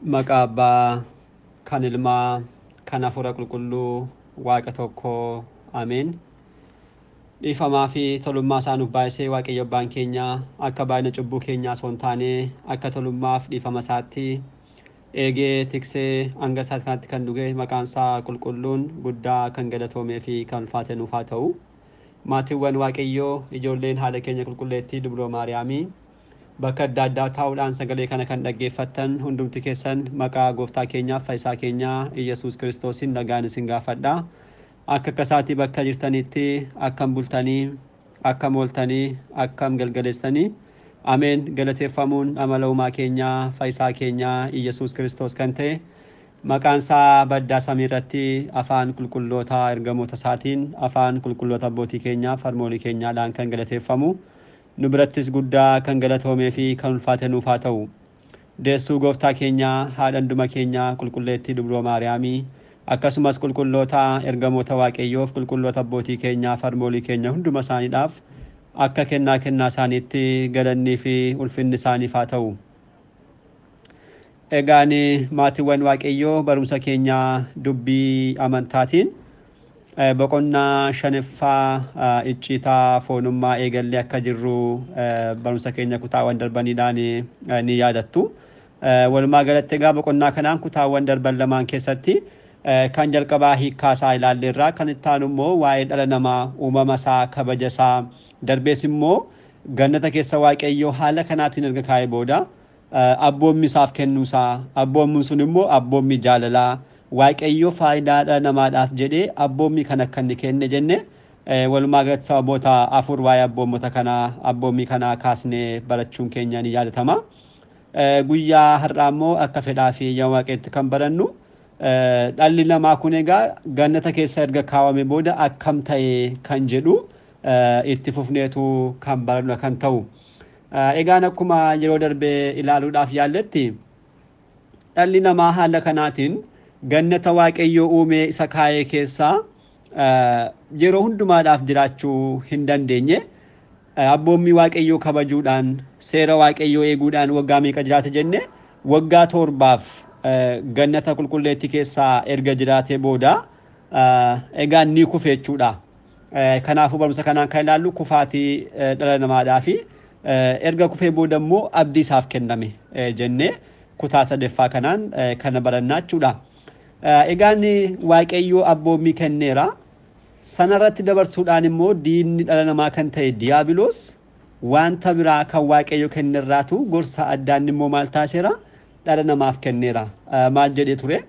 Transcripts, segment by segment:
Maqaa Abbaa, kan Ilmaa, kan Hafuura Qulqulluu, Waaqa tokkoo. Ameen. Dhiifamaa fi tolummaa isaa nuuf baay'isee Waaqayyo Abbaan keenya akka baay'ina cubbuu keenyaa osoo hin taane akka tolummaaf dhiifama isaatti eegee tiksee hanga isaatti kanatti kan dhuge maqaan isaa qulqulluun guddaa kan galatoomee fi kan ulfaate nuuf haa ta'u. Maatiiwwan Waaqayyoo ijoolleen haadha keenya qulqulleettii Dubroo Maariyaamii bakka adda addaa taa'uudhaan sagalee kana kan dhaggeeffattan hundumti keessan maqaa gooftaa keenyaaf fayyisaa keenyaa Iyesuus Kiristoosiin nagaan isin gaafadha. Akka akkasaatii bakka jirtanitti akkam bultanii, akkam ooltanii, akkam galgaleessanii. Ameen. Galateeffamuun amala uumaa keenyaa fayyisaa keenyaa Iyesuus Kiristoos kan ta'e maqaan isaa baddaa samii irratti afaan qulqulloota ergamoota isaatiin afaan qulqulloota abbootii keenyaaf harmoolii keenyaadhaan kan galateeffamu. Nu birattis guddaa kan galatoomee fi kan ulfaate nuuf haa ta'u. Deessuu gooftaa keenyaa haadha hunduma keenyaa qulqulleettii Dubroo Maariyaamii akkasumas qulqulloota ergamoota Waaqayyoof qulqulloota abbootii keenyaaf harmoolii keenya hunduma isaaniidhaaf akka kennaa isaaniitti galannii fi ulfinni isaaniif haa ta'u. Egaan maatiiwwan Waaqayyoo barumsa keenyaa dubbii amantaatiin boqonnaa shanaffaa icciitaa foonummaa eegallee akka jirru barumsa keenya kutaawwan darbaniidhaan ni yaadattu. Walumaa galatti egaa boqonnaa kanaan kutaawwan darban lamaan keessatti kan jalqabaa hiikkaasaa ilaalleerraa kan itti aanu immoo waa'ee dhala namaa uumama isaa kabaja isaa darbees immoo gannata keessa Waaqayyoo haala kanaatiin erga kaa'ee booda abboommi isaaf kennuusaa abboommiin sun immoo abboommi jaalalaa Waaqayyoo faayidaa dhala namaadhaaf jedhee abboommi kan akka inni kenne jenne walumaa galatti sababoota afur waa'ee abboommii kanaa kaasnee barachuun keenya ni yaadatama. Guyyaa har'aa immoo akka fedhaa fi yaa Waaqeetti kan barannu dhalli namaa kun egaa gannata keessa erga kaawwame booda akkam ta'e kan jedhu itti fufneetu kan barannu kan ta'u. Egaan akkuma yeroo darbee ilaaluudhaaf yaalletti dhalli namaa haala kanaatiin gannata Waaqayyoo uumee isa kaa'ee keessaa yeroo hundumaadhaaf jiraachuu hin dandeenye. Abboommii Waaqayyoo kabajuudhaan seera Waaqayyoo eeguudhaan waggaa meeqa jiraate jenne waggaa 7 gannata qulqulleettii keessaa erga jiraatee booda egaa ni kufe jechuudha. Kanaafuu barumsa kanaan kan ilaallu kufaatii dhala namaadhaa fi erga kufee booda immoo abdii isaaf kenname jennee kutaa 3ffaa kanaan kana barannaa jechuudha. Egaan Waaqayyoo abboommii kenneera. Sanarratti dabarsuudhaan immoo diinni dhala namaa kan ta'e Diyaabiloos wanta biraa kan Waaqayyoo kennerraatu gorsa addaan immoo maal taaseera dhala namaaf kenneera. Maal jedhee ture?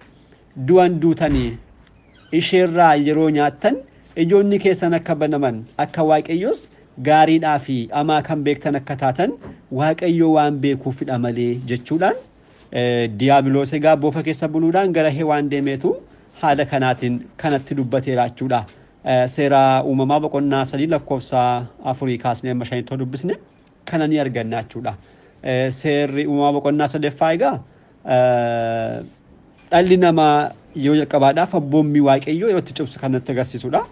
Du'an duutanii isheerraa yeroo nyaattan ijoonni keessan akka banaman akka Waaqayyoos gaariidhaa fi amaa kan beektan akka taatan Waaqayyoo waan beekuufidha malee jechuudhaan Diyaabiloos egaa boofa keessa buluudhaan gara Hewaan deemeetu haala kanaatiin kanatti dubbateera jechuudha. Seera uumamaa boqonnaa 3 lakkoofsa 4 kaasnee amma 5 dubbisne kana ni arganna jechuudha. Seerri uumamaa boqonnaa 3ffaa egaa dhalli namaa yoo jalqabaadhaaf abboommii Waaqayyoo yeroo itti cimsu kanatti agarsiisudha.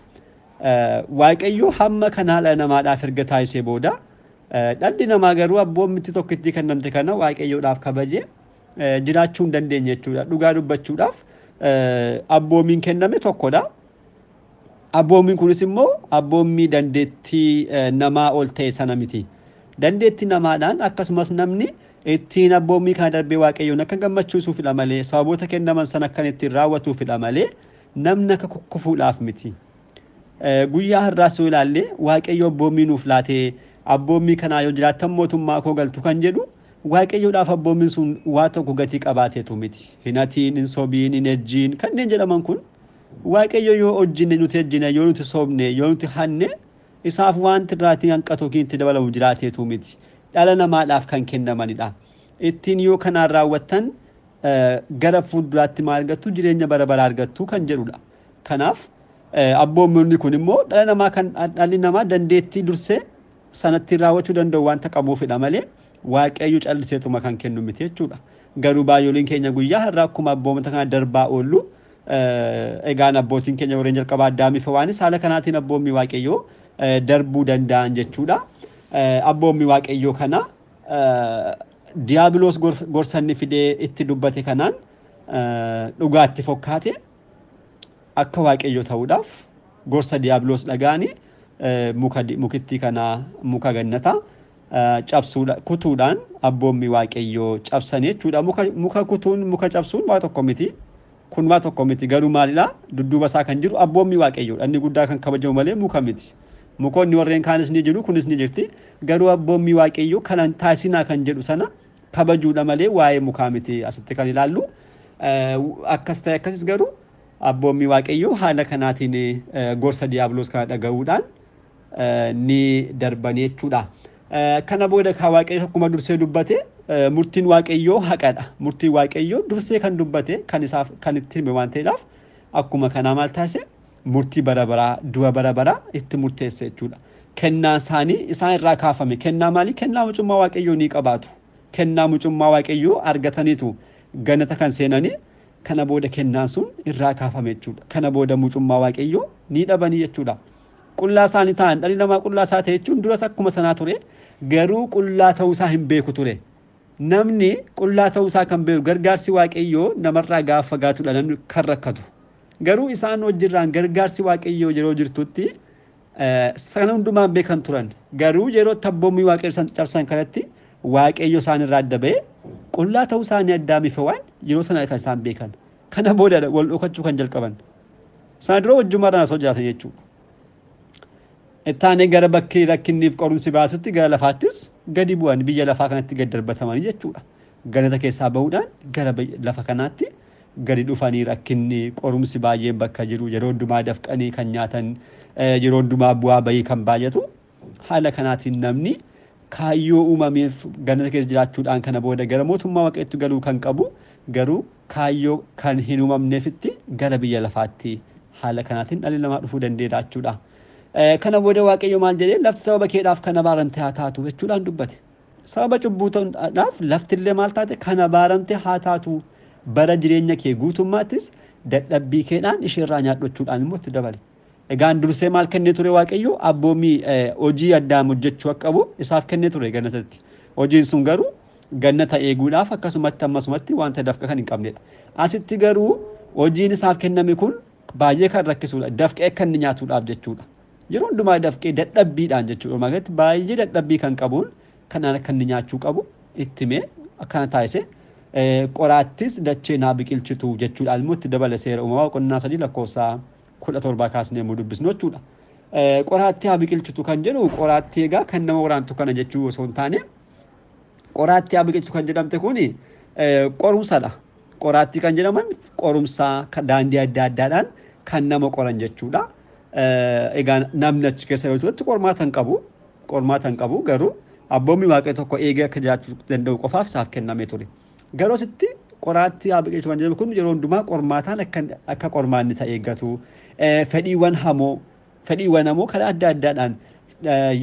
Waaqayyoo hamma kanaa dhala namaadhaaf erga taasisee booda dhalli namaa garuu abboommitti tokkitti kennamte kana Waaqayyoodhaaf kabajee jiraachuu hin dandeenye jechuudha. Dhugaa dubbachuudhaaf abboommiin kenname tokkodha. Abboommiin kunis immoo abboommii dandeettii namaa ol ta'e sana miti. Dandeettii namaadhaan akkasumas namni ittiin abboommii kana darbee Waaqayyoon akka gammachiisuufidha malee sababoota kennaman sana akka ittiin raawwatuufidha malee namni akka kufuudhaaf miti. Guyyaa har'aas yoo ilaalle Waaqayyo abboommii nuuf laatee abboommii kanaa yoo jiraattan mootummaa koo galtu kan jedhu Waaqayyoodhaaf abboommiin sun waa tokko gatii qabaateetu miti. Hin hatiin, hin sobiin, hin ejjiin kanneen jedhaman kun Waaqayyo yoo hojjine nuti ejjine yoo nuti sobne yoo nuti hanne isaaf wanti irraatii hanqatu yookiin itti dabalamu jiraateetu miti. Dhala namaadhaaf kan kennamanidha. Ittiin yoo kanaan raawwattan gara fuulduraatti maal argattu jireenya bara baraa argattu kan jedhudha. Kanaaf abboommiin kun immoo dhala namaa kan dhalli namaa dandeettii dursee sanatti raawwachuu danda'u wanta qabuufidha malee Waaqayyo calliseetuma kan kennu miti jechuudha. Garuu baay'ooliin keenya guyyaa har'aa akkuma abboomota kana darbaa oollu egaan abbootiin keenya warreen jalqabaa Addaamii fi Hewaanis haala kanaatiin abboommii Waaqayyoo darbuu danda'an jechuudha. Abboommii Waaqayyoo kana diiyaabiloos gorsanni fidee itti dubbate kanaan dhugaatti fokkaate akka waaqayyo ta'uudhaaf gorsa diiyaabiloos dhagaanii mukittii kanaa muka gannataa kutuudhaan abboommi waaqayyoo cabsanii jechuudha. Muka kutuun muka cabsuun waa tokko miti. Kun waa tokko miti garuu maalidhaa dudduuba isaa kan jiru abboommi waaqayyoodha. Inni guddaa kan kabajamu malee muka miti. Mukoonni warreen kaanis ni jiru kunis ni jirti. Garuu abboommi waaqayyoo kanan taasinaa kan jedhu sana kabajuudha malee waa'ee mukaa miti asitti kan ilaallu. Akkas ta'e akkasis garuu abboommi waaqayyoo haala kanaatiin gorsa diiyaabiloos kana dhaga'uudhaan ni darbanii jechuudha. Kana booda kan waaqayyo akkuma dursee dubbate murtiin waaqayyoo haqadha. Murtiin waaqayyoo dursee kan dubbate kan isaaf kan itti hime waan ta'eedhaaf akkuma kanaa maal taasise murtii bara baraa du'a bara baraa itti murteesse jechuudha. Kennaa isaanii isaan irraa kaafame. Kennaa maalii? Kennaa mucummaa waaqayyoo ni qabaatu. Kennaa mucummaa waaqayyoo argataniitu ganata kan seenanii kana booda kennaan sun irraa kaafame jechuudha. Kana booda mucummaa waaqayyoo ni dhabanii jechuudha. Qullaa isaanii ta'an dhalli namaa qullaa isaa ta'e jechuun duras akkuma sanaa ture garuu qullaa ta'uu isaa hin beeku ture. Namni qullaa ta'uu isaa kan beeku gargaarsi waaqayyoo namarraa gaafa fagaatudha namni kan rakkatu. Garuu isaan wajjirraan gargaarsi waaqayyoo yeroo jirtutti sana hundumaan beekan turan. Garuu yeroo abboommi waaqayyoo cabsan kanatti waaqayyo isaan irraa adda ba'ee qullaa ta'uu isaanii addaa mife waan yeroo sana kan isaan beekan. Kana booda wal dhokachuu kan jalqaban. Sana dura wajjumaadhaan asoo jiraatan jechuudha. Ittaanee gara bakkee rakkinniif qorumsi baasutti gara lafaattis gadi bu'an biyya lafaa kanatti gad darbatamanii jechuudha. Ganata keessaa bahuudhaan gara lafa kanaatti gadi dhufanii rakkinni qorumsi baay'een bakka jiru yeroo hundumaa dafqanii kan nyaatan yeroo hundumaa bu'aa bahii kan baay'atu haala kanaatiin namni kaayyoo uumameef ganata keessa jiraachuudhaan kana booda gara mootummaa waaqeetti galuu kan qabu garuu kaayyoo kan hin uumamneefitti gara biyya lafaatti haala kanaatiin dhalli namaa dhufuu dandeenya jechuudha. Kana booda waaqayyo maal jedhee lafti sababa keedhaaf kana baaramte haa taatu jechuudhaan dubbate. Sababa cubbuu ta'uudhaaf laftillee maal taate kana baaramte haa taatu bara jireenya kee guutummaattis dadhabbii keedhaan isheerraa nyaadhochuudhaan immoo itti dabale. Egaan dursee maal kennee ture waaqayyo abboommii hojii addaam hojjechuu akka qabu isaaf kennee ture gannatatti. Hojiin sun garuu gannata eeguudhaaf akkasumatti ammasumatti wanta dafqa kan hin qabnedha. Asitti garuu hojiin isaaf kenname kun baay'ee kan rakkisuudha. Dafqee kan inni nyaatuudhaaf jechuudha. Yeroo hundumaa dafqee dadhabbiidhaan jechuudha. Magaalatti baay'ee dadhabbii kan qabuun kanaan akka inni nyaachuu qabu itti himee akkana taasise qoraattis dachee naa biqilchitu jechuudhaan immoo itti dabale seera uumamaa boqonnaa 3 lakkoofsa 17 kaasnee immoo dubbisnu jechuudha. Qoraattii haa biqilchitu kan jedhu qoraattii egaa kan nama waraantu kana jechuu osoo hin taane qoraattii haa biqilchitu kan jedhamte kuni qorumsadha. Qoraattii kan jedhaman qorumsaa daandii adda addaadhaan kan nama qoran jechuudha. Egaa namni achi keessa yoo ta'u qormaata hin qabu garuu abboommi waaqayyo tokko eegee akka jiraachuu danda'u qofaaf isaaf kennamee ture. Garuu asitti qoraattii haa biqilchitu kan jedhamu kun yeroo hundumaa qormaataan akka qormaanni isa eeggatu fedhiiwwan hamoo karaa adda addaadhaan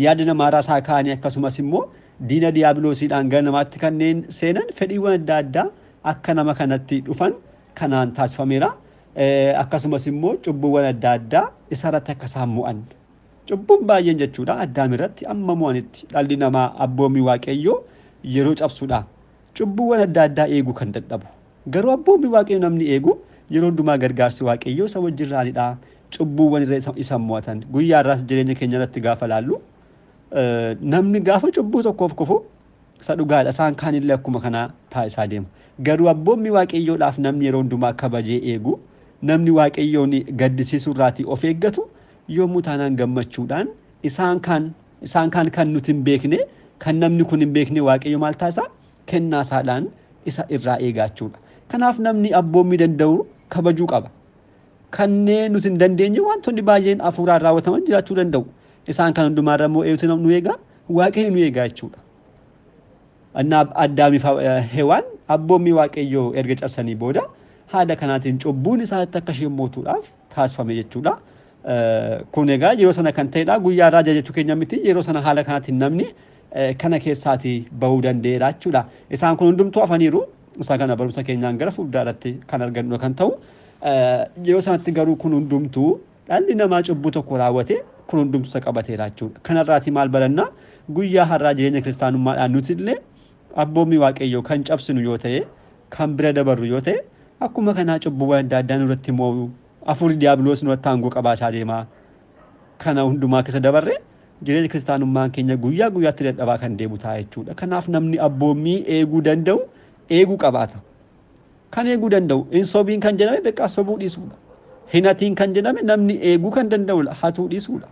yaada namaarraa isaa kaanii akkasumas immoo diina diyaabiloosiidhaan gara namaatti kanneen seenan fedhiiwwan adda addaa akka nama kanatti dhufan kanaan taasifameera. Akkasumas immoo cubbuuwwan adda addaa isarratti akka isaan mo'an. Cubbuun baay'een jechuudha addaam irratti amma mo'anitti dhalli namaa abboommii waaqayyoo yeroo cabsuudha. Cubbuuwwan adda addaa eeguu kan dadhabu. Garuu abboommii waaqayyoo namni eegu yeroo hundumaa gargaarsi waaqayyoo isa wajjirraanidha. Cubbuuwwan irra isa mo'atan. Guyyaa irraas jireenya keenya irratti gaafa laallu namni gaafa cubbuu tokkoof kufu isa dhugaadha. Isaan kaanillee akkuma kanaa taasisaa deemu. Garuu abboommii waaqayyoodhaaf namni yeroo hundumaa kabajee eegu namni waaqayyoon gaddisiisuu irraatii of eeggatu yommuu taanaan gammachuudhaan isaan kaan kan nuti hin beekne kan namni kun hin beekne waaqayyo maal taasisaa kennaa isaadhaan isa irraa eegaachuudha. Kanaaf namni abboommii danda'u kabajuu qaba. Kanneen nuti hin dandeenye wantoonni baay'een hafuuraan raawwataman jiraachuu danda'u. Isaan kan hundumaarra immoo eeguutu nu eegaa waaqayyo nu eegaa jechuudha. Addaamiif Hewaan abboommii waaqayyoo erga cabsanii booda haala kanaatiin cubbuun isaanitti akka isheen mootuudhaaf taasifame jechuudha. Kun egaa yeroo sana kan ta'edha. Guyyaa irraa jechuu keenya miti. Yeroo sana haala kanaatiin namni kana keessaatii bahuu danda'eera jechuudha. Isaan kun hundumtuu hafaniiru. Isaan kana barumsa keenyaan gara fuulduraatti kan argannu kan ta'u. Yeroo sanatti garuu kun hundumtuu dhalli namaa cubbuu tokko raawwate kun hundumtuu isa qabateera jechuudha. Kanarraatii maal barannaa guyyaa har'aa jireenya kiristaanummaadhaan nuti illee abboommii waaqayyoo kan cabsinu yoo ta'e kan bira dabarru yoo ta'e akkuma kanaa cubbuuwwan adda addaa nurratti immoo afurii diiyaabiloos nurratti aangoo qabaasaa deemaa kana hundumaa keessa dabarre jireenya kiristaanummaan keenya guyyaa guyyaatti dadhabaa kan deemu ta'a jechuudha. Kanaaf namni abboommii eeguu danda'u eeguu qabaata. Kan eeguu danda'u hin sobiin kan jedhame beekaa sobuu dhiisuudha. Hin hatiin kan jedhame namni eeguu kan danda'udha hatuu dhiisuudha.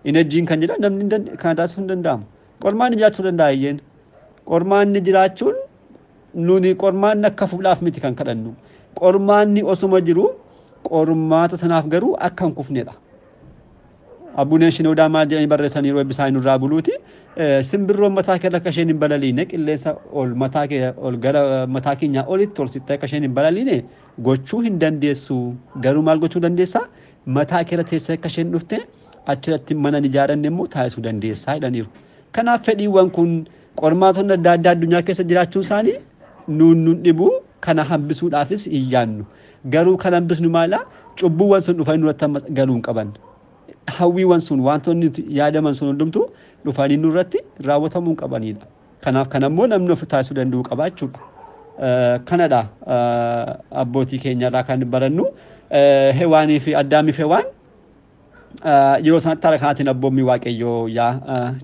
Hin ejjiin kan jedhame namni kan taasisuu hin danda'amu. Qormaanni jiraachuu danda'a iyyeen. Qormaanni jiraachuun nuni qormaanni akka fuudhaaf miti kan kadhannu. Qormaanni osuma jiru qormaata sanaaf garuu akka hin kufnedha. Abbuuneen Shinoodaa maal jedhanii barreessan yeroo eebbisaa nurraa buluuti. Simbirroon mataa kee akka isheen hin balaliine qilleensa ol mataa kee ol gara mataa keenyaa olitti ol sittee akka isheen hin balaliine gochuu hin dandeessu. Garuu maal gochuu dandeessaa? Mataa kee irra teessee akka isheen dhufte achirratti mana ijaaranne immoo taasisuu dandeessaa jedhaniiru. Kanaaf fedhiiwwan kun qormaatonni adda addaa addunyaa keessa jiraachuun isaanii nuun dhibu kana hambisuudhaafis iyyaannu. Garuu kan hambisnu maala? Cubbuuwwan sun dhufanii nurratti galuu hin qaban. Hawwiiwwan sun wantoonni yaadaman sun hundumtuu dhufanii nurratti raawwatamuu qabanidha. Kanaaf kanammoo namni of taasisuu danda'u qabaachuudha. Kanadha abbootii keenyarraa kan barannu Hewaanii fi Addaamii fi Hewaan yeroo sanatti haala kanaatiin abboommii waaqayyoo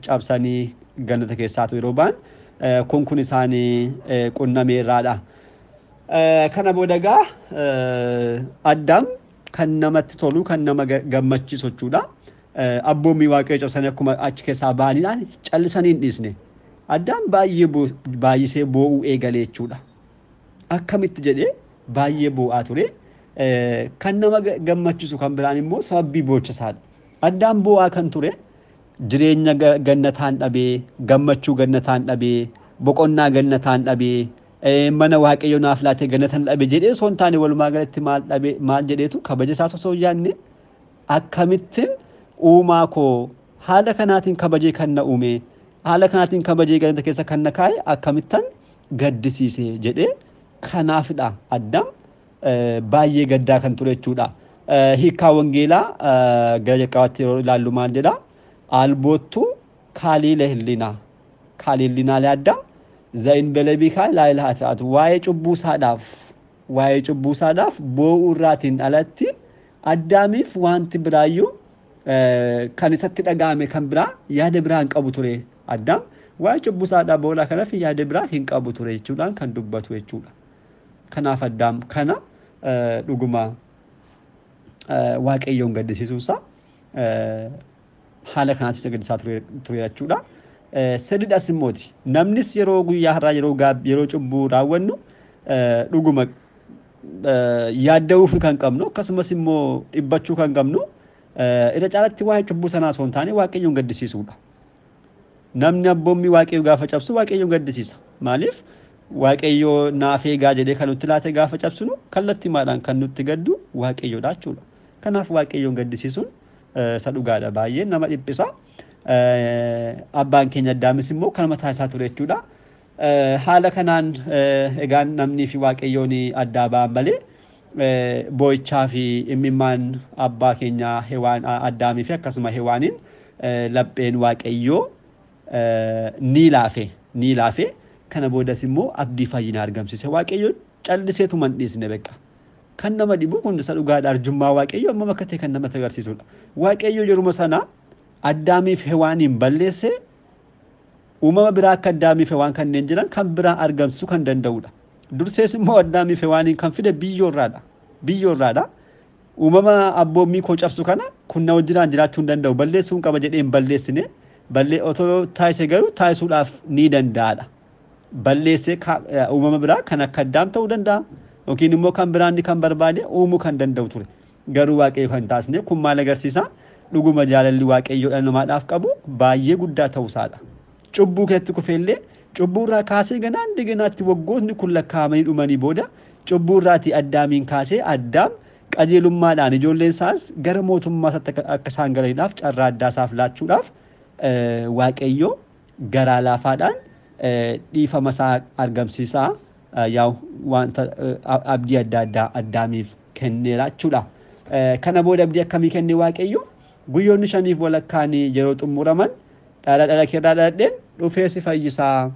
cabsanii gannata keessaatu yeroo ba'an kun isaanii qunnameerraadha. Kana boodagaa Addaam kan namatti tolu kan nama gammachiisu jechuudha. Abboommii waaqayyoo cabsanii akkuma achi keessaa ba'aniidhaan callisanii hin dhiisne. Addaam baay'isee boo'uu eegalee jechuudha. Akkamitti jedhee baay'ee boo'aa ture. Kan nama gammachiisu kan biraan immoo sababii boochisaadha. Addaam boo'aa kan ture jireenya gannataan dhabee, gammachuu gannataan dhabee, boqonnaa gannataan dhabee, mana waaqayyoo naaf laatee gannataan dhabee jedhee osoo hin taane walumaa galatti maal jedheetu kabaja isaas osoo hin yaadne akkamittiin uumaa koo haala kanaatiin kabajee kan na uume haala kanaatiin kabajee gannata keessa kan na kaa'e akkamittan gaddisiise jedhee kanaafidha Addaam baay'ee gaddaa kan ture jechuudha. Hiikaa wangeelaa gara jalqabaatti yeroo ilaallu maal jedha? Alboottu kaaliila hillinaa. Kaaliillinaalee Addaam zayin belebii kaa laa taatu waa'ee cubbuu isaadhaaf boo'uu irraatiin alatti Addaamiif wanti biraayyuu kan isatti dhaga'ame kan biraa yaada biraa hin qabu ture. Addaam waa'ee cubbuu isaadhaaf boo'uu kanaaf yaada biraa hin qabu ture jechuudhaan kan dubbatu jechuudha. Kanaaf Addaam kana dhuguma waaqayyoon gaddisiisuusaa haala kanaatis gaddisaa ture jechuudha. Sadiidhas immooti namnis yeroo guyyaa har'aa yeroo cubbuu raawwannu dhuguma yaadda'uu kan qabnu akkasumas immoo dhibbachuu kan qabnu irra caalatti waa'ee cubbuu sanaa osoo hin taane waaqayyoon gaddisiisuudha. Namni abboommii waaqayyoo gaafa cabsu waaqayyoon gaddisiisa. Maaliif? Waaqayyoo naaf eegaa jedhee kan nutti laate gaafa cabsinu kallattiidhaan kan nutti gaddu waaqayyoodha jechuudha. Kanaaf waaqayyoon gaddisiisuun isa dhugaadha baay'ee nama dhiphisa. Abbaan keenya Addaamis immoo kan mataa isaa ture jechuudha. Haala kanaan egaan namnii fi waaqayyoon addaa ba'an malee boo'ichaa fi imimmaan abbaa keenya Addaamii fi akkasuma Hewaaniin lapheen waaqayyoo ni laafe. Kana boodas immoo abdii fayyinaa argamsiise. Waaqayyoon calliseetu man dhiisne beekaa. Kan nama dhibu kun isa dhugaadha. Arjummaa waaqayyoo amma akka ta'e kan namatti agarsiisudha. Waaqayyoo yeruma sana Addaamiif Hewaaniin balleesse uumama biraa akka Addaamiif Hewaan kanneen jiran kan biraa argamsiisuu kan danda'udha. Dursees immoo Addaamiif Hewaaniin kan fide biyyoorraadha. Uumama abboommii koo cabsu kana kun na wajjiraan jiraachuu hin danda'u. Balleessuun qaba jedhee hin balleessine. Otoo taasise garuu taasisuudhaaf ni danda'aadha. Balleessee uumama biraa kan akka Addaam ta'uu danda'a. Yookiin immoo kan biraan kan barbaade uumuu kan danda'u ture. Garuu waaqayyo kan taasisne kun maal agarsiisa? Dhuguma jaalalli waaqayyoo dhala namaadhaaf qabu baay'ee guddaa ta'uusaadha. Cubbuu keessatti kufeellee cubbuurraa kaasee ganaan diginaatti waggootni kun lakkaa'amanii dhumanii booda cubbuurraatii Addaamiin kaasee Addaam qajeelummaadhaan ijoolleen isaas gara mootummaa isaatti akka isaan galaniidhaaf carraa addaa isaaf laachuudhaaf waaqayyoo garaa laafaadhaan dhiifama isaa argamsiisaa wanta abdii adda addaa Addaamiif kenneera jechuudha. Kana booda abdii akkamii kenne waaqayyo? Guyyoonni 5 walakkaanii yeroo xumuraman dhala keerraa dhaladheen dhufee si fayyisaa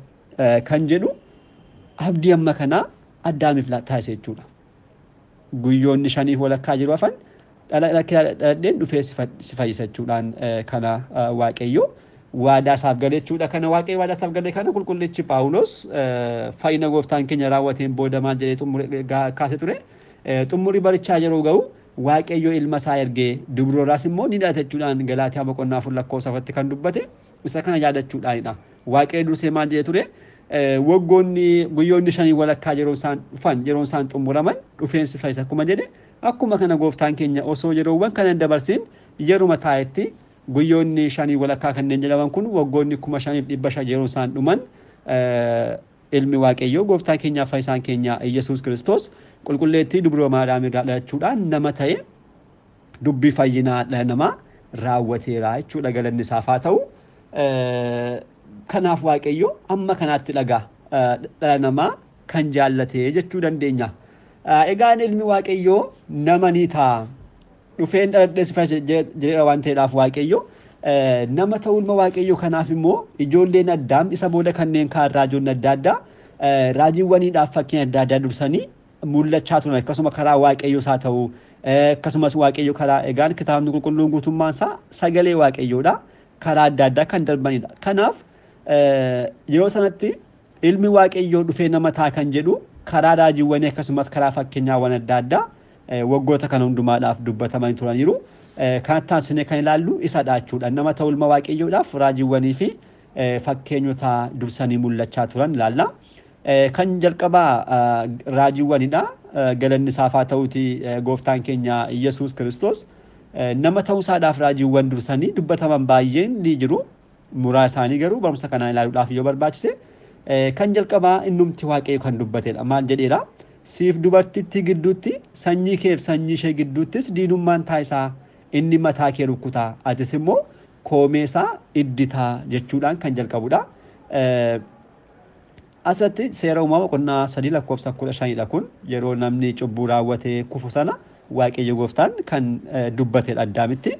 kan jedhu abdii amma kana addaamiif taasise jechuudha. Guyyoonni shanii walakkaa jiru afan dhaladheen dhufee si fayyisa jechuudhaan kana waaqayyo waadaa isaaf galee jechuudha. Kana waaqayyo waadaa isaaf galee kana qulqullichi Phaawulos fayyina gooftaan keenya raawwateen booda maal jedhee kaase ture. Xummurii barichaa yeroo ga'u waaqayyo ilma isaa ergee dubrooraas immoo ni dhalate jechuudhaan Galaatiyaa boqonnaa 4 lakkoofsa irratti kan dubbate isa kana yaadachuudhaanidha. Waaqayyo dursee maal jedhee ture. Waggoonni guyyoonni shanii walakkaa yeroo isaan xumuraman dhufeensi fayyisa akkuma jedhe akkuma kana gooftaan keenya osoo yeroowwan kana dabarsin yeruma taa'etti guyyoonni shanii walakkaa kanneen jedhaman kun waggoonni 5,500 yeroo isaan dhuman ilmi waaqayyoo gooftaan keenyaa fayyisaan keenya Yesuus Kiristoos qulqulleettii dubroo maariyaam irraa dhalachuudhaan nama ta'e dubbii fayyinaa dhala namaa raawwateera jechuudha. Galanni isaaf haa ta'u. Kanaaf waaqayyo amma kanaatti dhagaa dhala namaa kan jaallatee jechuu dandeenya. Egaan ilmi waaqayyoo nama ni ta'a. Dhufeen dhaladhees jedha waan ta'eedhaaf waaqayyo nama ta'uu ilma waaqayyoo kanaaf immoo ijoolleen addaam isa booda kanneen kaan raajoonni adda addaa raajiiwwaniidhaaf fakkiin adda addaa dursanii mul'achaa turan akkasuma karaa waaqayyoo isaa ta'uu akkasumas waaqayyo karaa egaan kitaabni qulqulluun guutummaan isaa sagalee waaqayyoodha karaa adda addaa kan darbanidha. Kanaaf yeroo sanatti ilmi waaqayyoo dhufee nama ta'a kan jedhu karaa raajiiwwanii akkasumas karaa fakkeenyaawwan adda addaa waggoota kana hundumaadhaaf dubbatamaa turaniiru. Kanatti aansinee kan ilaallu isadha jechuudha. Nama ta'uu ilma waaqayyoodhaaf raajiiwwanii fi fakkeenyota dursanii mul'achaa turan ilaalla. Kan jalqabaa raajiiwwanidha. Galanni isaaf haa ta'uuti gooftaan keenya Yesuus Kiristoos nama ta'uu isaadhaaf raajiiwwan dursanii dubbataman baay'een ni jiru. Muraa isaanii garuu barumsa kanaan ilaaluudhaaf yoo barbaachise kan jalqabaa innumti waaqayyo kan dubbatedha. Maal jedheera? Siif dubartittii gidduutti sanyii kee fi sanyii ishee gidduuttis diinummaan taasisaa inni mataa kee rukkutaa atis immoo koomeesaa idditaa jechuudhaan kan jalqabudha. Asatti seera uumamaa boqonnaa 3 lakkoofsa 15dha kun yeroo namni cubbuu raawwatee kufu sana waaqayyo gooftaan kan dubbatedha Addaamitti.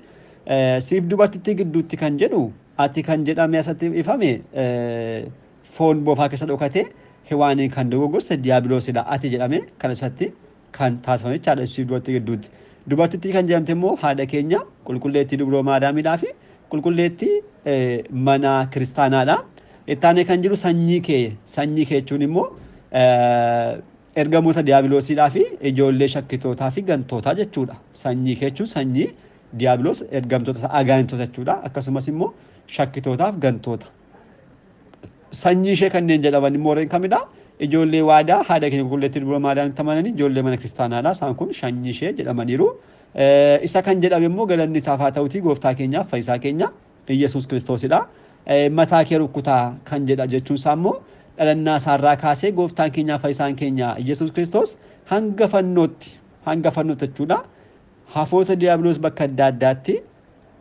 Siif dubartittii gidduutti kan jedhu ati kan jedhame asatti ifame foon boofaa keessa dhokatee Hewaanii kan dogoggorse diiyaabiloosidha. Ati jedhame kan isatti kan taasifame jechaadha siif dubartittii gidduutti. Dubartittii kan jedhamte immoo haadha keenya qulqulleettii dubroo maadaamidhaa fi qulqulleettii mana kiristaanaadha. Ittaanee kan jiru sanyii kee jechuun immoo ergamoota diiyaabiloosiidhaa fi ijoollee shakkitootaa fi gantootaa jechuudha. Sanyii kee jechuun sanyii diiyaabiloos ergamtoota agaantoota jechuudha. Akkasumas immoo shakkitootaaf gantoota. Sanyii ishee kanneen jedhaman immoo warreen kamidha? Ijoollee waadaa haadha keenya qulqulleettii dubroo maadaamitti amananii ijoollee mana kiristaanaadha. Isaan kun sanyii ishee jedhamaniiru. Isa kan jedhame immoo galanni isaaf haa ta'uuti gooftaa keenyaaf fayyisaa keenya Yesuus Kiristoosidha. Mataa kee rukkutaa kan jedha jechuun isaa immoo dhalannaa isaarraa kaasee gooftaan keenyaaf fayyisaan keenya Yesuus Kiristoos hanga fannootti jechuudha. Hafoota diiyaabiloos bakka adda addaatti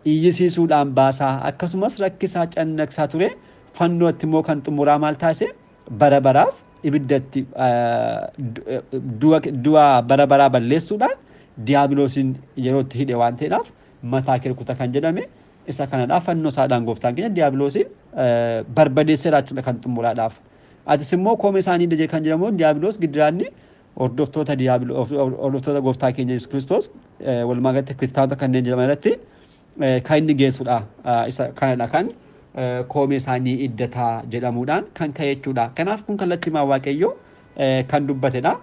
iyyisiisuudhaan baasaa akkasumas rakkisaa cannaqsaa ture. Fannootti immoo kan xumuraa maal taasise bara baraaf ibiddatti du'a bara baraa balleessuudhaan diiyaabiloosiin yerootti hidhe waan ta'eedhaaf mataa kee rukkutaa kan jedhame isa kanadhaaf fannoo isaadhaan gooftaan keenya diiyaabiloosiin barbadeesseera jechuudha kan xumuraadhaaf. Atis immoo koomee isaanii dajee kan jedhamu diiyaabiloos giddiraanni hordoftoota gooftaa keenya Yesuus Kiristoos walumaa galatti kiristaanota kanneen jedhaman irratti kan inni geessudha. Isa kanadha kan koomee isaanii iddataa jedhamuudhaan kan ka'e jechuudha. Kanaaf kun kallattii waaqayyoo kan dubbatedha.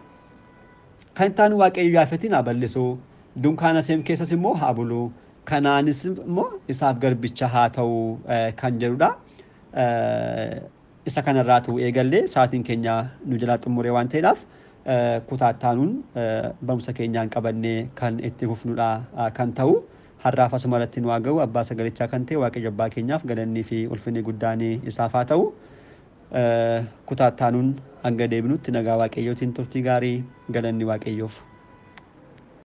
Kan isaan waaqayyo yaafetiin haa bal'isuu dunkaana seem keessas immoo haa buluu kanaanis immoo isaaf garbicha haa ta'uu kan jedhudha. Isa kanarraatu eegallee sa'aatiin keenya nu jalaa xumuree waan ta'eedhaaf kutaa ittaanuun barumsa keenyaan qabannee kan itti fufnudha kan ta'u. Har'aaf asuma irratti nu haa ga'u abbaa sagalichaa kan ta'e waaqayyo abbaa keenyaaf galannii fi ulfinni guddaan isaaf haa ta'u. Kutaa ittaanuun hanga deebinutti nagaa waaqayyootiin turtii gaarii galanni waaqayyoof.